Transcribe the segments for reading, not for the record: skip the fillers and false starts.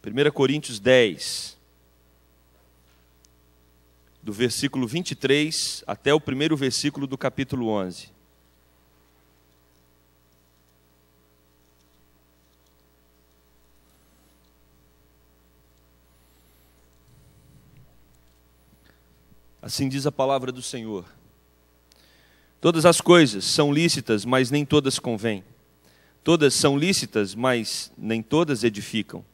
1 Coríntios 10, do versículo 23 até o primeiro versículo do capítulo 11. Assim diz a palavra do Senhor. Todas as coisas são lícitas, mas nem todas convêm. Todas são lícitas, mas nem todas edificam.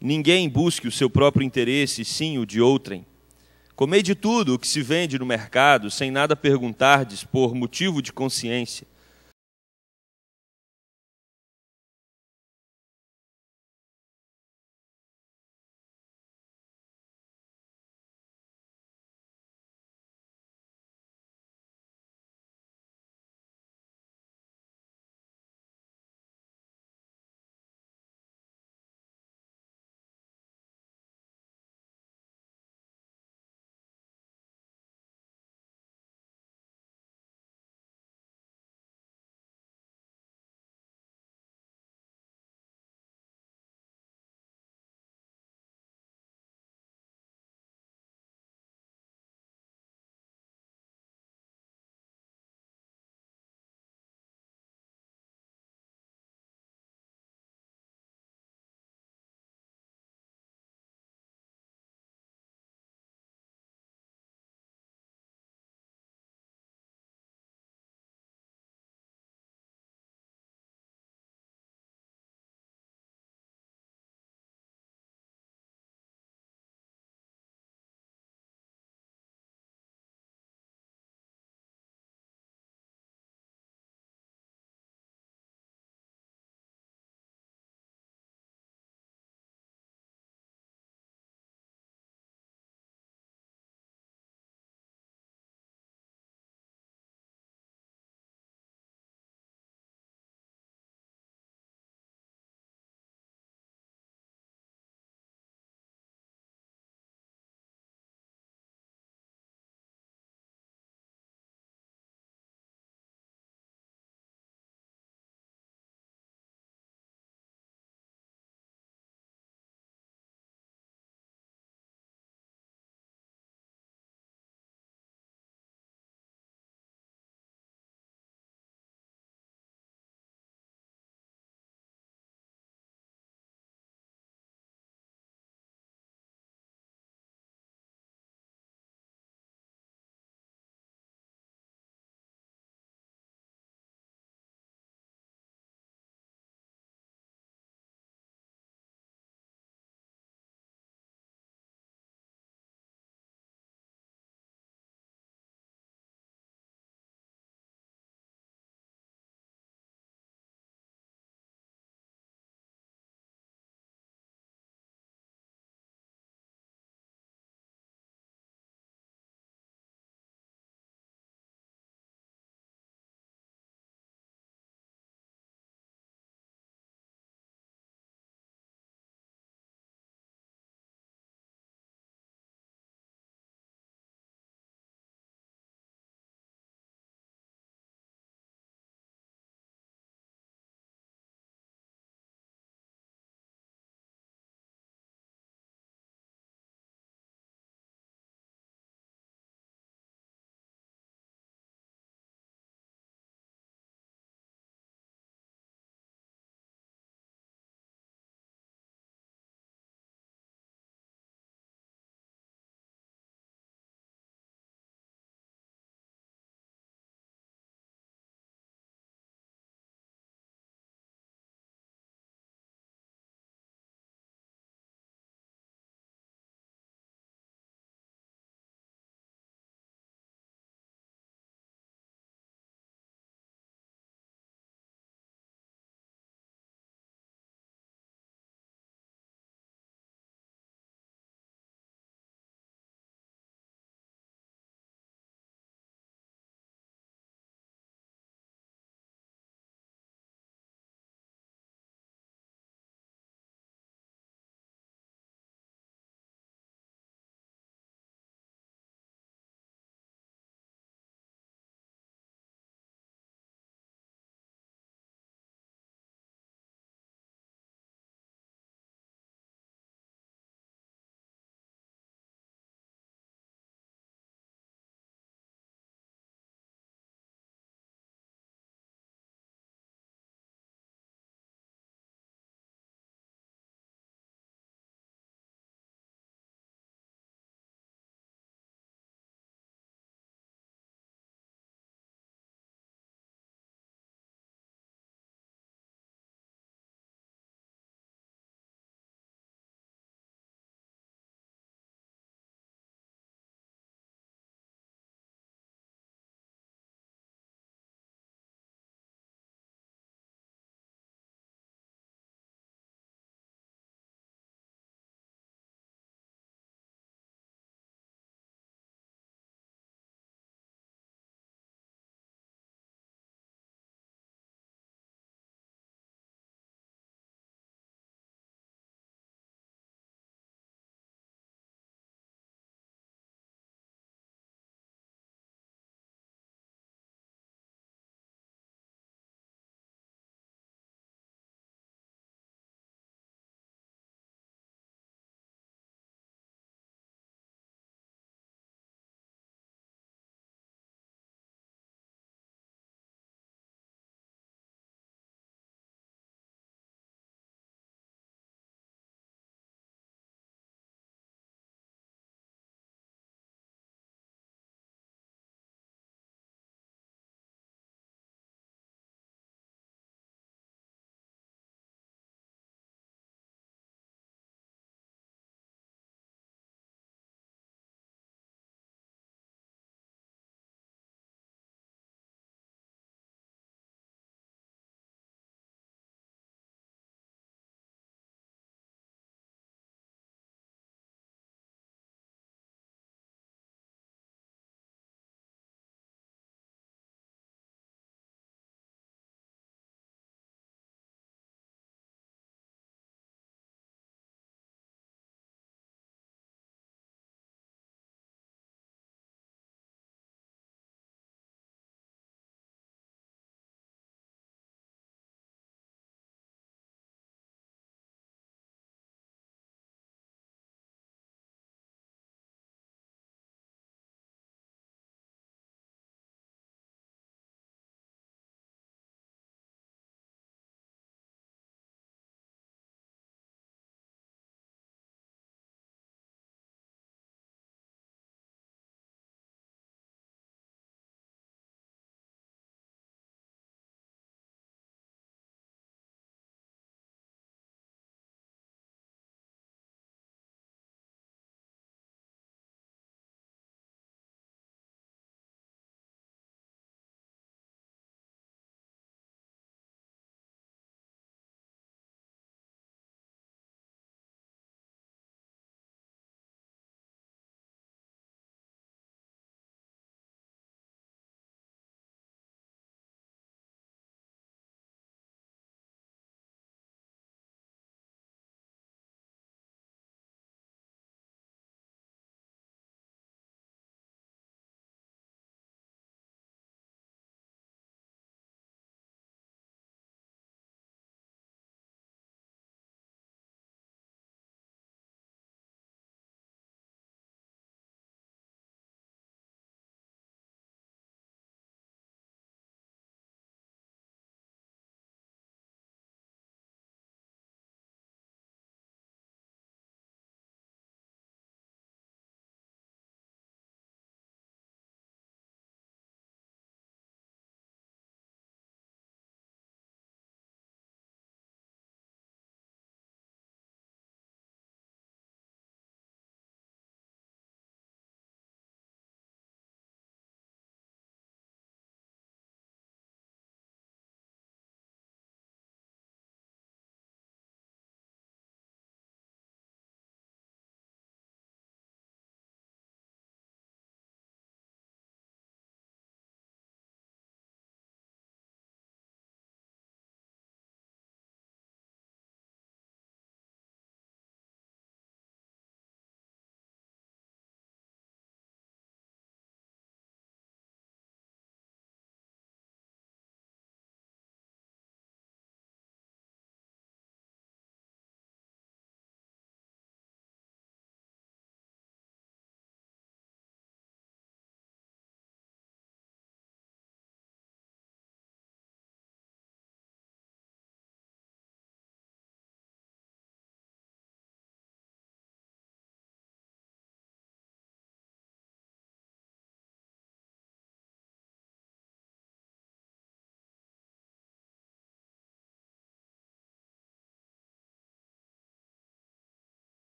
Ninguém busque o seu próprio interesse, sim o de outrem. Comei de tudo o que se vende no mercado, sem nada perguntardes por motivo de consciência.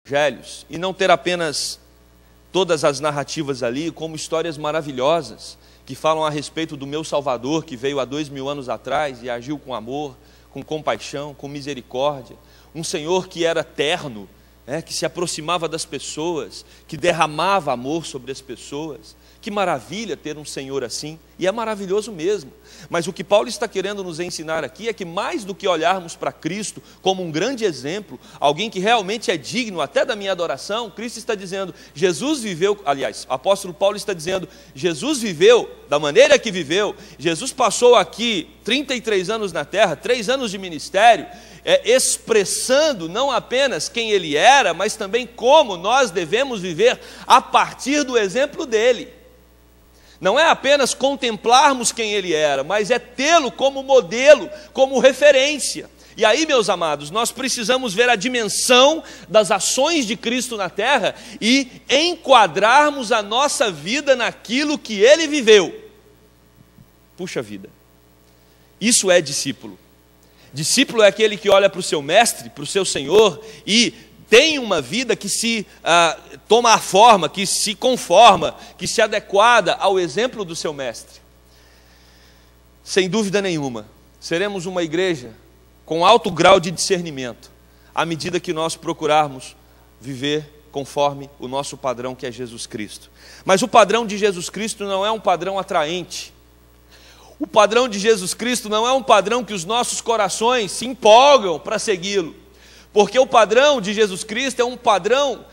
evangelhos e não ter apenas todas as narrativas ali como histórias maravilhosas que falam a respeito do meu Salvador, que veio há 2000 anos atrás e agiu com amor, com compaixão, com misericórdia, um Senhor que era terno, que se aproximava das pessoas, que derramava amor sobre as pessoas. Que maravilha ter um Senhor assim, e é maravilhoso mesmo. Mas o que Paulo está querendo nos ensinar aqui é que mais do que olharmos para Cristo como um grande exemplo, alguém que realmente é digno até da minha adoração, Cristo está dizendo, Jesus viveu, aliás, o apóstolo Paulo está dizendo, Jesus viveu da maneira que viveu, Jesus passou aqui 33 anos na terra, 3 anos de ministério, expressando não apenas quem ele era, mas também como nós devemos viver a partir do exemplo dele. Não é apenas contemplarmos quem ele era, mas é tê-lo como modelo, como referência. E aí, meus amados, nós precisamos ver a dimensão das ações de Cristo na terra e enquadrarmos a nossa vida naquilo que ele viveu. Puxa vida, isso é discípulo. Discípulo é aquele que olha para o seu mestre, para o seu Senhor e tem uma vida que se toma a forma, que se conforma, que se adequada ao exemplo do seu mestre. Sem dúvida nenhuma, seremos uma igreja com alto grau de discernimento, à medida que nós procurarmos viver conforme o nosso padrão, que é Jesus Cristo. Mas o padrão de Jesus Cristo não é um padrão atraente. O padrão de Jesus Cristo não é um padrão que os nossos corações se empolgam para segui-lo. Porque o padrão de Jesus Cristo é um padrão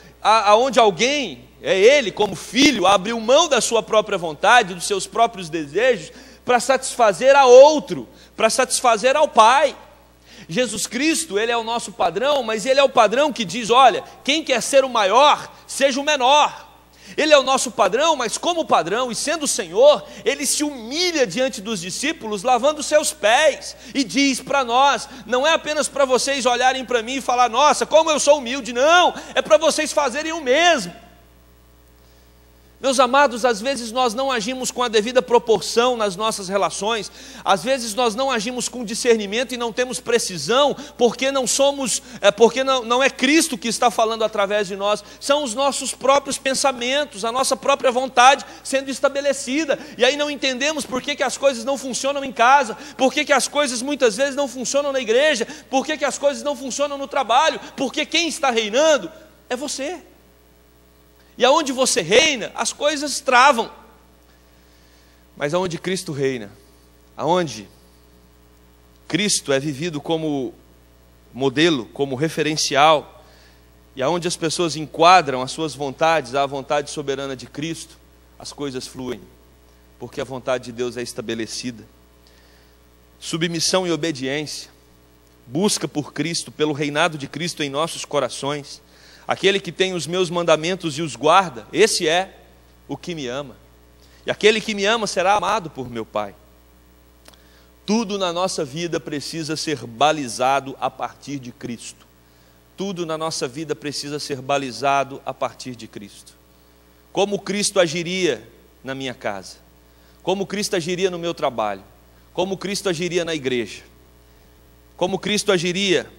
onde alguém, ele como filho, abriu mão da sua própria vontade, dos seus próprios desejos, para satisfazer a outro, para satisfazer ao Pai. Jesus Cristo, ele é o nosso padrão, mas ele é o padrão que diz, olha, quem quer ser o maior, seja o menor. Ele é o nosso padrão, mas como padrão e sendo o Senhor, ele se humilha diante dos discípulos, lavando seus pés, e diz para nós, não é apenas para vocês olharem para mim e falar, nossa, como eu sou humilde, não, é para vocês fazerem o mesmo. Meus amados, às vezes nós não agimos com a devida proporção nas nossas relações, às vezes nós não agimos com discernimento e não temos precisão, porque não é Cristo que está falando através de nós, são os nossos próprios pensamentos, a nossa própria vontade sendo estabelecida, e aí não entendemos por que as coisas não funcionam em casa, por que as coisas muitas vezes não funcionam na igreja, por que as coisas não funcionam no trabalho, porque quem está reinando é você. E aonde você reina, as coisas travam. Mas aonde Cristo reina, aonde Cristo é vivido como modelo, como referencial, e aonde as pessoas enquadram as suas vontades à vontade soberana de Cristo, as coisas fluem, porque a vontade de Deus é estabelecida. Submissão e obediência, busca por Cristo, pelo reinado de Cristo em nossos corações. Aquele que tem os meus mandamentos e os guarda, esse é o que me ama. E aquele que me ama será amado por meu Pai. Tudo na nossa vida precisa ser balizado a partir de Cristo. Tudo na nossa vida precisa ser balizado a partir de Cristo. Como Cristo agiria na minha casa? Como Cristo agiria no meu trabalho? Como Cristo agiria na igreja? Como Cristo agiria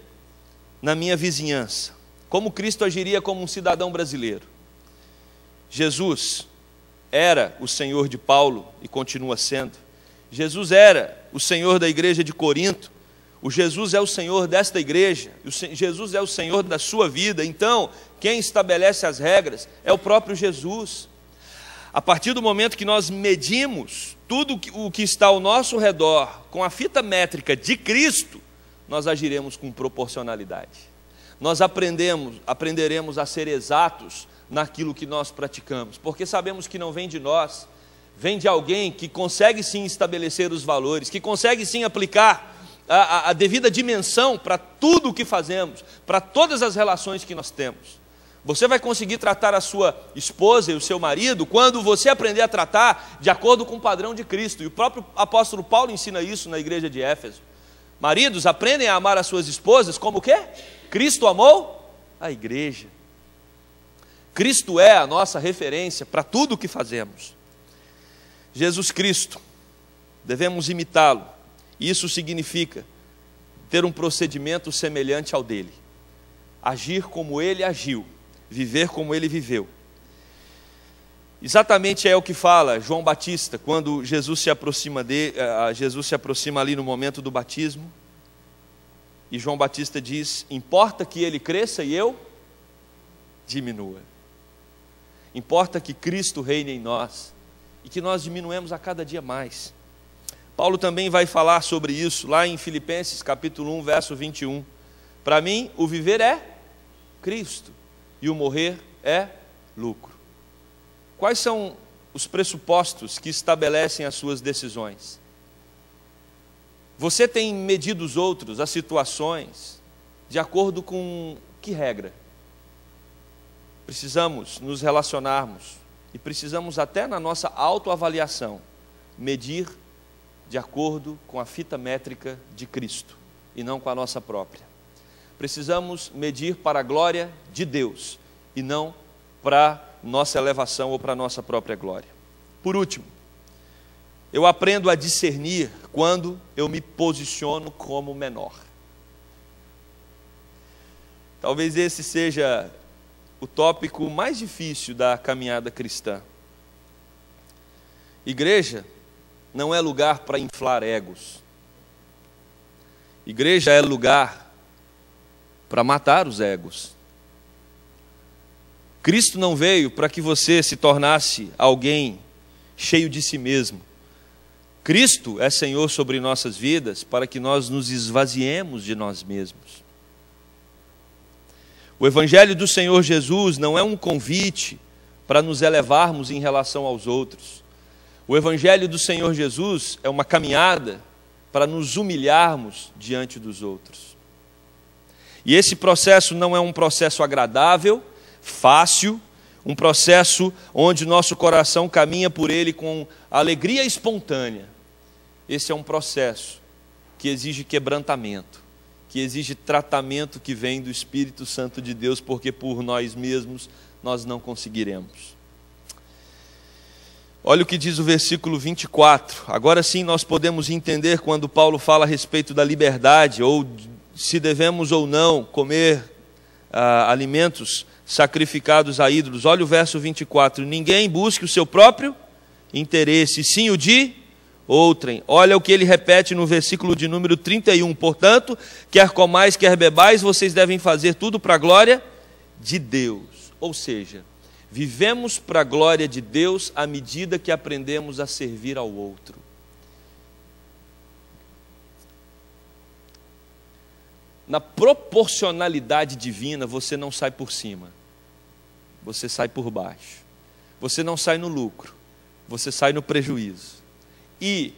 na minha vizinhança? Como Cristo agiria como um cidadão brasileiro? Jesus era o Senhor de Paulo e continua sendo. Jesus era o Senhor da igreja de Corinto. O Jesus é o Senhor desta igreja. Jesus é o Senhor da sua vida. Então, quem estabelece as regras é o próprio Jesus. A partir do momento que nós medimos tudo o que está ao nosso redor com a fita métrica de Cristo, nós agiremos com proporcionalidade. Nós aprenderemos a ser exatos naquilo que nós praticamos, porque sabemos que não vem de nós, vem de alguém que consegue sim estabelecer os valores, que consegue sim aplicar a devida dimensão para tudo o que fazemos, para todas as relações que nós temos. Você vai conseguir tratar a sua esposa e o seu marido quando você aprender a tratar de acordo com o padrão de Cristo, e o próprio apóstolo Paulo ensina isso na igreja de Éfeso. Maridos, aprendem a amar as suas esposas como o quê? Cristo amou a igreja. Cristo é a nossa referência para tudo o que fazemos. Jesus Cristo, devemos imitá-lo. Isso significa ter um procedimento semelhante ao dele. Agir como ele agiu, viver como ele viveu. Exatamente é o que fala João Batista, quando Jesus se aproxima ali no momento do batismo, e João Batista diz: importa que ele cresça e eu diminua. Importa que Cristo reine em nós e que nós diminuemos a cada dia mais. Paulo também vai falar sobre isso lá em Filipenses capítulo 1, verso 21. Para mim, o viver é Cristo e o morrer é lucro. Quais são os pressupostos que estabelecem as suas decisões? Você tem medido os outros, as situações, de acordo com que regra? Precisamos nos relacionarmos e precisamos até na nossa autoavaliação medir de acordo com a fita métrica de Cristo e não com a nossa própria. Precisamos medir para a glória de Deus e não para nossa elevação ou para nossa própria glória. Por último, eu aprendo a discernir quando eu me posiciono como menor. Talvez esse seja o tópico mais difícil da caminhada cristã. Igreja não é lugar para inflar egos. Igreja é lugar para matar os egos. Cristo não veio para que você se tornasse alguém cheio de si mesmo. Cristo é Senhor sobre nossas vidas para que nós nos esvaziemos de nós mesmos. O Evangelho do Senhor Jesus não é um convite para nos elevarmos em relação aos outros. O Evangelho do Senhor Jesus é uma caminhada para nos humilharmos diante dos outros. E esse processo não é um processo agradável, fácil, um processo onde nosso coração caminha por ele com alegria espontânea. Esse é um processo que exige quebrantamento, que exige tratamento que vem do Espírito Santo de Deus, porque por nós mesmos nós não conseguiremos. Olha o que diz o versículo 24. Agora sim nós podemos entender quando Paulo fala a respeito da liberdade, ou se devemos ou não comer alimentos sacrificados a ídolos. Olha o verso 24. Ninguém busque o seu próprio interesse, sim o de outrem. Olha o que ele repete no versículo de número 31. Portanto, quer comais, quer bebais, vocês devem fazer tudo para a glória de Deus. Ou seja, vivemos para a glória de Deus à medida que aprendemos a servir ao outro. Na proporcionalidade divina, você não sai por cima, você sai por baixo. Você não sai no lucro, você sai no prejuízo. E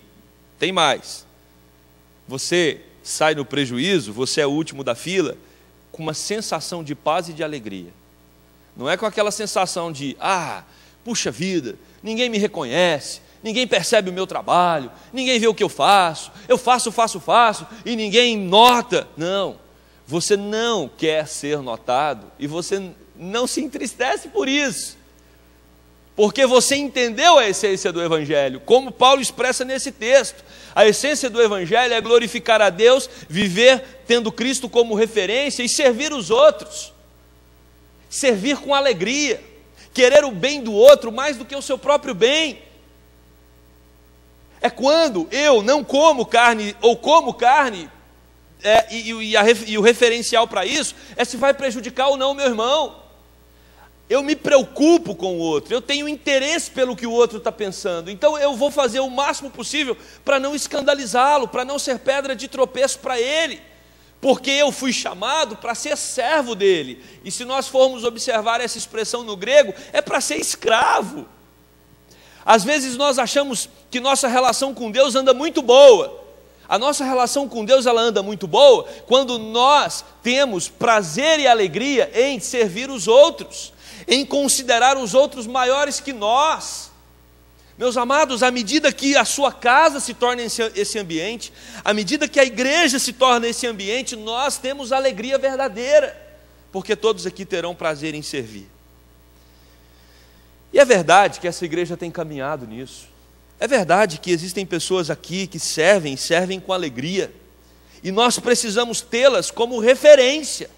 tem mais, você sai no prejuízo, você é o último da fila, com uma sensação de paz e de alegria. Não é com aquela sensação de, puxa vida, ninguém me reconhece, ninguém percebe o meu trabalho, ninguém vê o que eu faço, e ninguém nota. Não, você não quer ser notado e você não se entristece por isso, porque você entendeu a essência do Evangelho, como Paulo expressa nesse texto. A essência do Evangelho é glorificar a Deus, viver tendo Cristo como referência e servir os outros, servir com alegria, querer o bem do outro mais do que o seu próprio bem. É quando eu não como carne, ou como carne, e o referencial para isso é se vai prejudicar ou não o meu irmão. Eu me preocupo com o outro, eu tenho interesse pelo que o outro está pensando, então eu vou fazer o máximo possível para não escandalizá-lo, para não ser pedra de tropeço para ele, porque eu fui chamado para ser servo dele. E se nós formos observar essa expressão no grego, é para ser escravo. Às vezes nós achamos que nossa relação com Deus anda muito boa. A nossa relação com Deus ela anda muito boa quando nós temos prazer e alegria em servir os outros, em considerar os outros maiores que nós. Meus amados, à medida que a sua casa se torna esse ambiente, à medida que a igreja se torna esse ambiente, nós temos alegria verdadeira, porque todos aqui terão prazer em servir. E é verdade que essa igreja tem caminhado nisso. É verdade que existem pessoas aqui que servem com alegria, e nós precisamos tê-las como referência.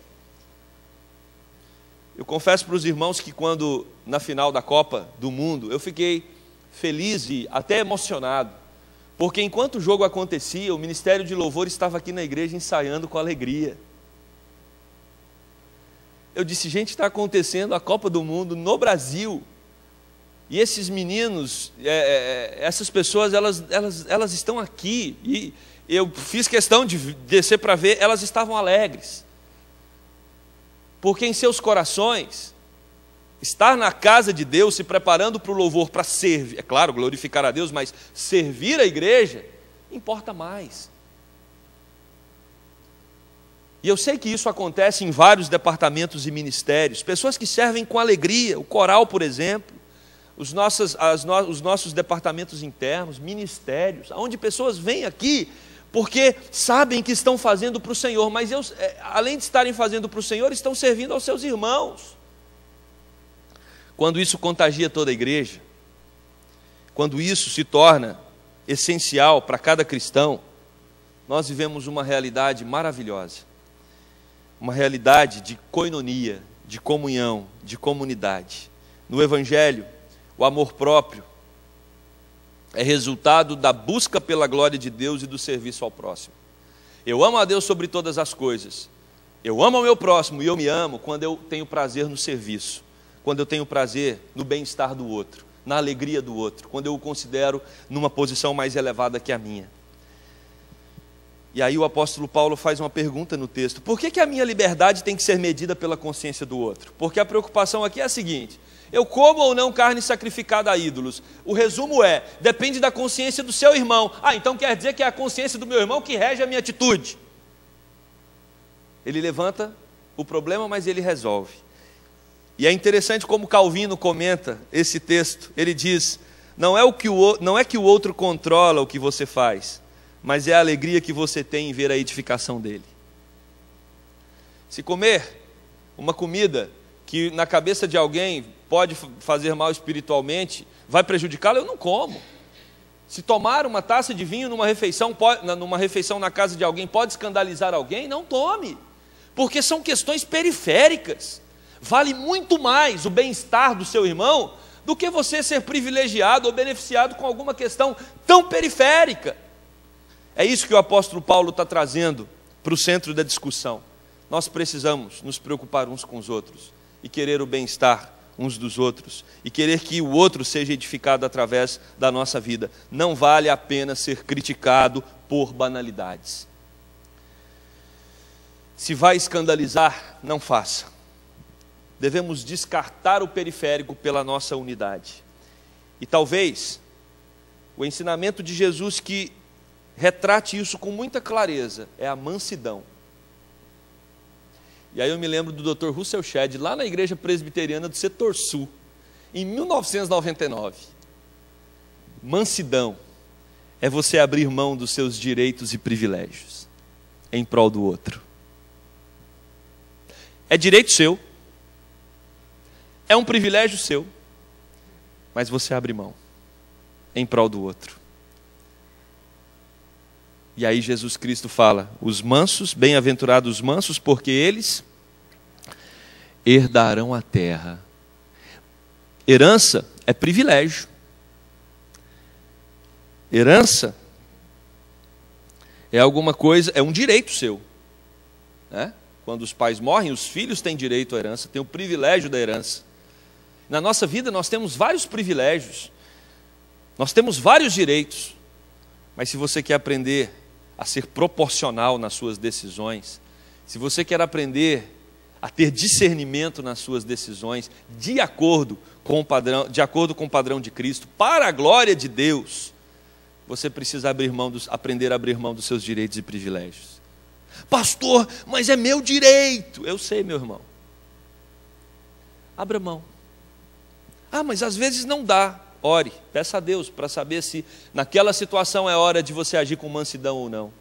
Eu confesso para os irmãos que quando, na final da Copa do Mundo, eu fiquei feliz e até emocionado, porque enquanto o jogo acontecia, o Ministério de Louvor estava aqui na igreja ensaiando com alegria. Eu disse, gente, está acontecendo a Copa do Mundo no Brasil, e esses meninos, essas pessoas, elas estão aqui, e eu fiz questão de descer para ver, elas estavam alegres, porque em seus corações, estar na casa de Deus, se preparando para o louvor, para servir, é claro, glorificar a Deus, mas servir a igreja, importa mais. E eu sei que isso acontece em vários departamentos e ministérios, pessoas que servem com alegria, o coral, por exemplo, os nossos departamentos internos, ministérios, onde pessoas vêm aqui porque sabem que estão fazendo para o Senhor, mas além de estarem fazendo para o Senhor, estão servindo aos seus irmãos. Quando isso contagia toda a igreja, quando isso se torna essencial para cada cristão, nós vivemos uma realidade maravilhosa, uma realidade de koinonia, de comunhão, de comunidade. No Evangelho, o amor próprio é resultado da busca pela glória de Deus e do serviço ao próximo. Eu amo a Deus sobre todas as coisas, eu amo ao meu próximo e eu me amo quando eu tenho prazer no serviço, quando eu tenho prazer no bem-estar do outro, na alegria do outro, quando eu o considero numa posição mais elevada que a minha. E aí o apóstolo Paulo faz uma pergunta no texto: por que a minha liberdade tem que ser medida pela consciência do outro? Porque a preocupação aqui é a seguinte: eu como ou não carne sacrificada a ídolos? O resumo é, depende da consciência do seu irmão. Então quer dizer que é a consciência do meu irmão que rege a minha atitude. Ele levanta o problema, mas ele resolve. E é interessante como Calvino comenta esse texto. Ele diz, não é que o outro controla o que você faz, mas é a alegria que você tem em ver a edificação dele. Se comer uma comida que na cabeça de alguém pode fazer mal espiritualmente, vai prejudicá-lo, eu não como. Se tomar uma taça de vinho numa refeição na casa de alguém pode escandalizar alguém, não tome, porque são questões periféricas. Vale muito mais o bem-estar do seu irmão do que você ser privilegiado ou beneficiado com alguma questão tão periférica. É isso que o apóstolo Paulo está trazendo para o centro da discussão. Nós precisamos nos preocupar uns com os outros e querer o bem-estar uns dos outros e querer que o outro seja edificado através da nossa vida. Não vale a pena ser criticado por banalidades. Se vai escandalizar, não faça. Devemos descartar o periférico pela nossa unidade. E talvez o ensinamento de Jesus que retrate isso com muita clareza é a mansidão. E aí eu me lembro do Dr. Russell Shedd, lá na igreja presbiteriana do setor sul, em 1999. Mansidão é você abrir mão dos seus direitos e privilégios em prol do outro. É direito seu, é um privilégio seu, mas você abre mão em prol do outro. E aí Jesus Cristo fala, os mansos, bem-aventurados os mansos, porque eles herdarão a terra. Herança é privilégio. Herança é alguma coisa, é um direito seu, né? Quando os pais morrem, os filhos têm direito à herança, têm o privilégio da herança. Na nossa vida nós temos vários privilégios, nós temos vários direitos, mas se você quer aprender a ser proporcional nas suas decisões, se você quer aprender a ter discernimento nas suas decisões, de acordo com o padrão de Cristo, para a glória de Deus, você precisa aprender a abrir mão dos seus direitos e privilégios. Pastor, mas é meu direito. Eu sei, meu irmão. Abra mão. Mas às vezes não dá. Ore, peça a Deus para saber se naquela situação é hora de você agir com mansidão ou não.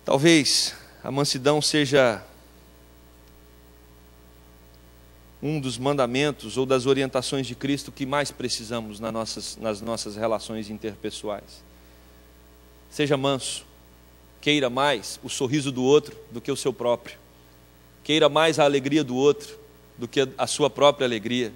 Talvez a mansidão seja um dos mandamentos ou das orientações de Cristo que mais precisamos nas nossas relações interpessoais. Seja manso, queira mais o sorriso do outro do que o seu próprio. queira mais a alegria do outro do que a sua própria alegria,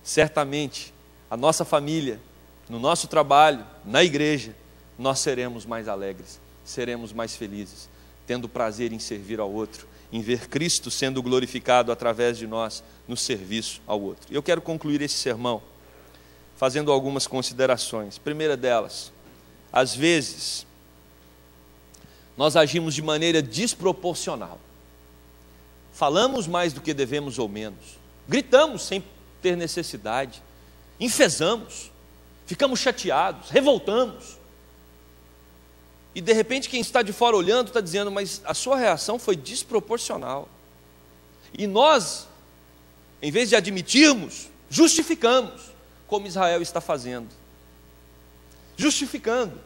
certamente a nossa família, no nosso trabalho, na igreja, nós seremos mais alegres, seremos mais felizes, tendo prazer em servir ao outro, em ver Cristo sendo glorificado através de nós no serviço ao outro. E eu quero concluir esse sermão fazendo algumas considerações. Primeira delas, às vezes nós agimos de maneira desproporcional. Falamos mais do que devemos ou menos, gritamos sem ter necessidade, enfezamos, ficamos chateados, revoltamos. E de repente quem está de fora olhando está dizendo, mas a sua reação foi desproporcional. E nós, em vez de admitirmos, justificamos, como Israel está fazendo. Justificando.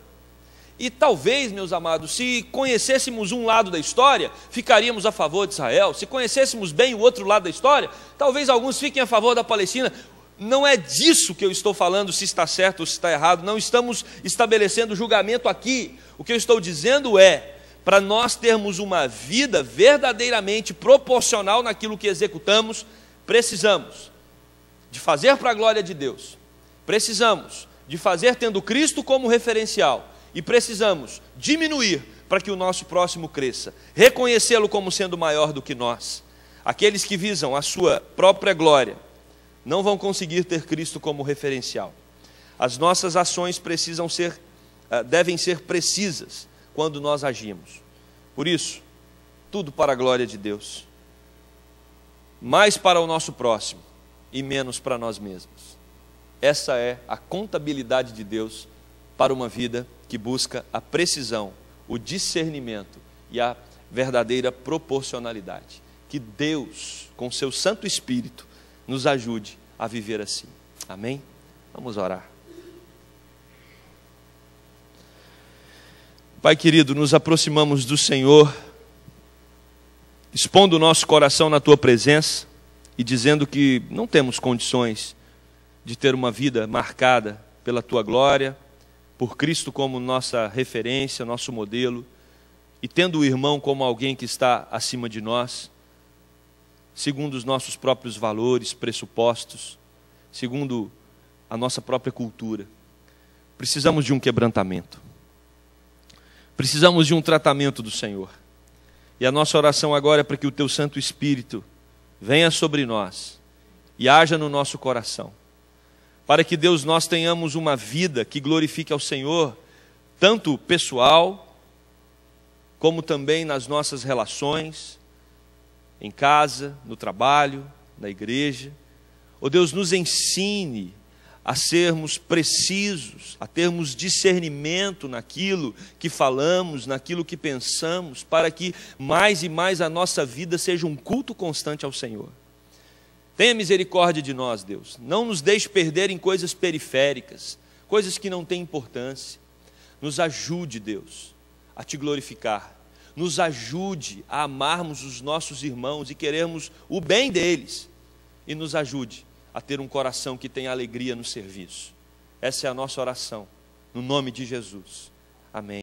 E talvez, meus amados, se conhecêssemos um lado da história, ficaríamos a favor de Israel. Se conhecêssemos bem o outro lado da história, talvez alguns fiquem a favor da Palestina. Não é disso que eu estou falando, se está certo ou se está errado. Não estamos estabelecendo julgamento aqui. O que eu estou dizendo é, para nós termos uma vida verdadeiramente proporcional naquilo que executamos, precisamos de fazer para a glória de Deus. Precisamos de fazer tendo Cristo como referencial. E precisamos diminuir para que o nosso próximo cresça. Reconhecê-lo como sendo maior do que nós. Aqueles que visam a sua própria glória não vão conseguir ter Cristo como referencial. As nossas ações devem ser precisas quando nós agimos. Por isso, tudo para a glória de Deus. Mais para o nosso próximo e menos para nós mesmos. Essa é a contabilidade de Deus para uma vida que busca a precisão, o discernimento e a verdadeira proporcionalidade. Que Deus, com seu Santo Espírito, nos ajude a viver assim. Amém? Vamos orar. Pai querido, nos aproximamos do Senhor, expondo o nosso coração na Tua presença e dizendo que não temos condições de ter uma vida marcada pela Tua glória, por Cristo como nossa referência, nosso modelo, e tendo o irmão como alguém que está acima de nós, segundo os nossos próprios valores, pressupostos, segundo a nossa própria cultura. Precisamos de um quebrantamento. Precisamos de um tratamento do Senhor. E a nossa oração agora é para que o Teu Santo Espírito venha sobre nós e haja no nosso coração. Para que, Deus, nós tenhamos uma vida que glorifique ao Senhor, tanto pessoal, como também nas nossas relações, em casa, no trabalho, na igreja. Ó Deus, nos ensine a sermos precisos, a termos discernimento naquilo que falamos, naquilo que pensamos, para que mais e mais a nossa vida seja um culto constante ao Senhor. Tenha misericórdia de nós, Deus. Não nos deixe perder em coisas periféricas, coisas que não têm importância. Nos ajude, Deus, a Te glorificar. Nos ajude a amarmos os nossos irmãos e querermos o bem deles. E nos ajude a ter um coração que tenha alegria no serviço. Essa é a nossa oração, no nome de Jesus. Amém.